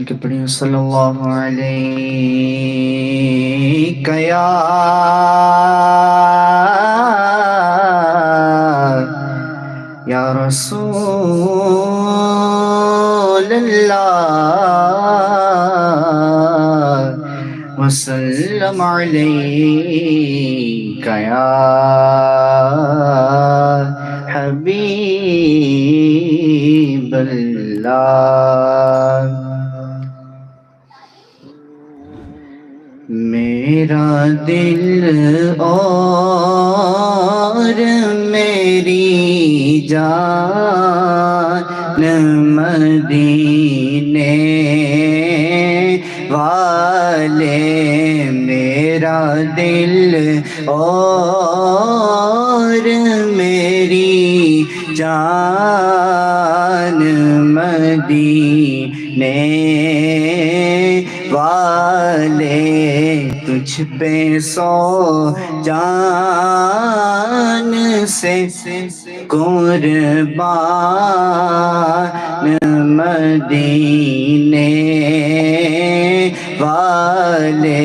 کہ پڑھی صلی اللہ علیہ یا رسول اللہ وسلم علیک یا حبیب اللہ۔ میرا دل اور میری جان مدینے والے، میرا دل اور میری جان مدینے والے، تجھ پہ سو جان سے قربان مدینے والے،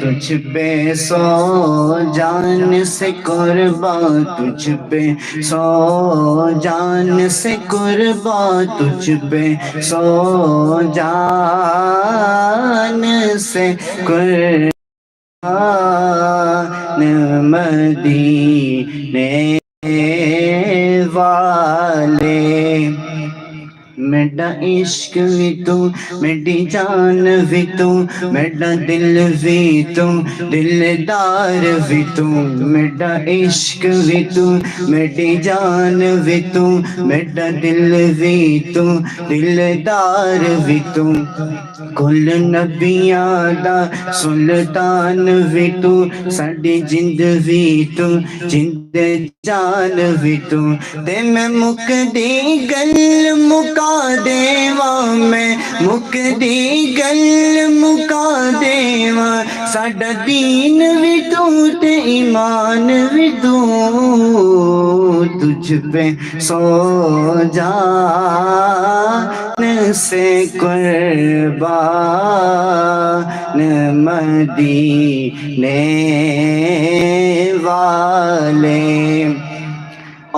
تجھ پہ سو جان سے قربان، تجھ پہ سو جان سے قربان، تجھ پہ سو جان سے قربان مدینے والے۔ میرا عشق بھی تو، میری جان بھی تو، میرا دل بھی تو، دلدار بھی تو، میرا عشق بھی تو، میری جان بھی تو، میرا دل بھی تو، دلدار بھی تو، کل نبیاں دا سلطان بھی تو، ساڈی جند بھی تو، جند جان بھی تو، تے میں مکدی گل مکا دیواں، میں مکدی گل مکا دیواں، ساڈا دین بھی تو تے ایمان بھی تو، تجھ پہ سو جان سے قربان مدینے والے۔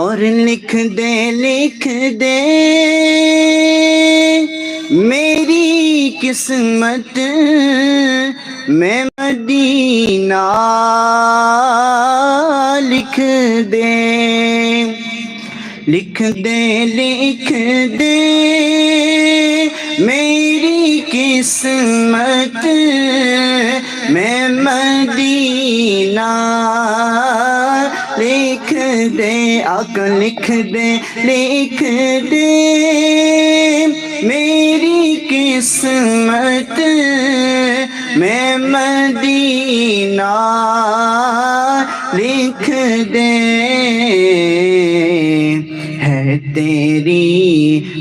اور لکھ دے میری قسمت میں مدینہ، لکھ دے میری قسمت میں مدینہ، لکھ دے آقا، لکھ دے میری قسمت میں مدینہ، لکھ دے ہے تیری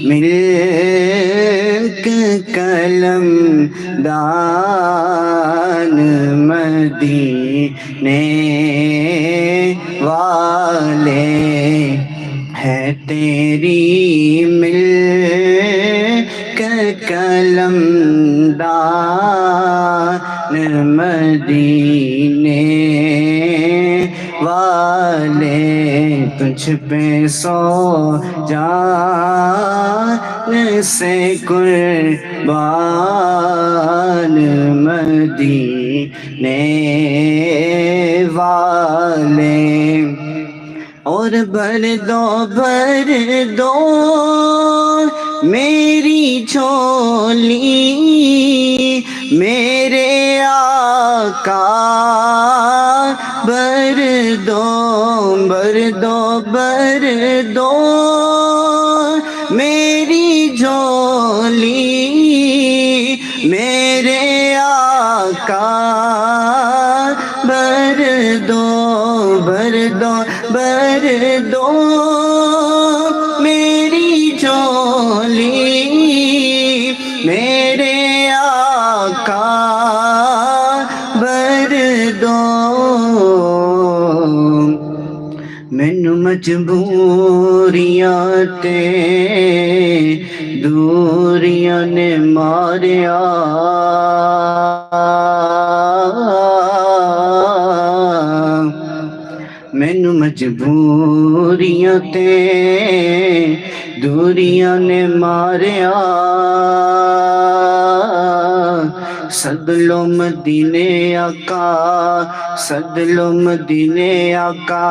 ملک قلم دان مدینے والے، ہے تیری ملک قلم دان مدینے والے، تجھ پہ سو جان سے قربان مدینے والے۔ اور بھر دو میری جھولی میرے آقا، بھر دو میری جھولی میرے آقا، بھر دو میری جھولی میرے آقا، بھر دو۔ مینوں مجبوریاں تے دوریاں نے ماریا مینوں مجبوریاں تے دوریاں نے ماریا سد لو مدینے آقا سد لو مدینے آقا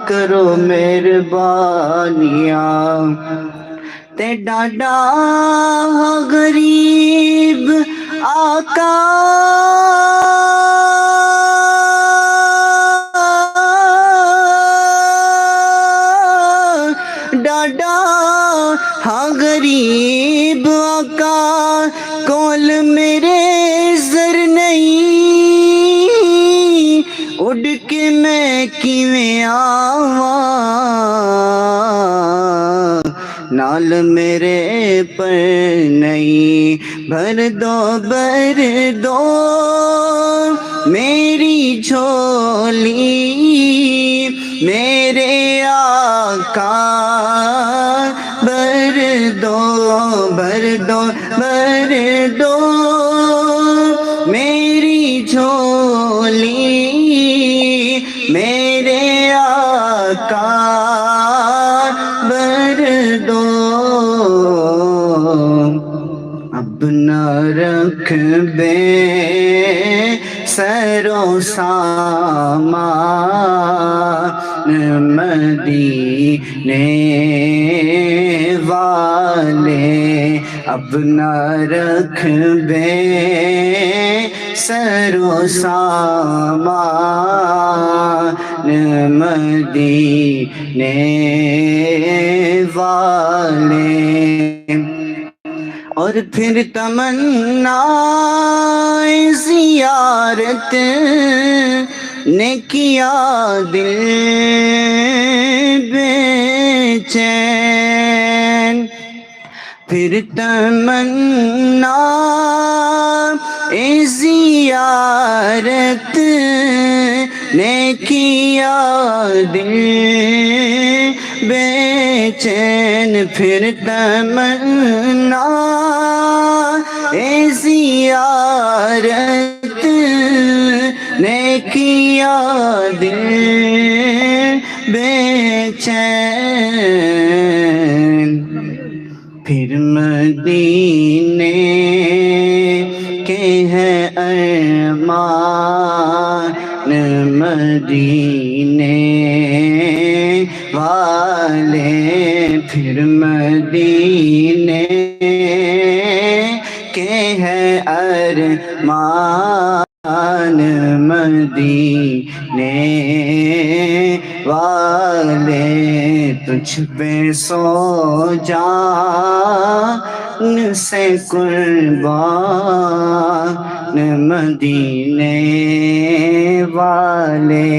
کرو مہربانیاں تے ڈاڈا غریب آقا ڈاڈا ہاں غریب آقا کول میرے زر نہیں اڑ کے میں کیویں آواں نال میرے پر نہیں بھر دو میری جھولی میرے آقا بھر دو میری جھولی میرے آقا بھر دو اب نہ رکھ بے سرو سامان مدینے والے اب نہ رکھ بے سرو سامان مدینے والے اور پھر تمنا زیارت نے کیا دل بے چین پھر تمنا زیارت نے کیا دل بے چین پھر تمنا زیارت نے کیا دل بے چین پھر مدینے کے ہیں ارمان مدینے والے پھر مدینے کے ہیں ارمان مدینے والے تجھ پہ سو جان سے قربان مدینے والے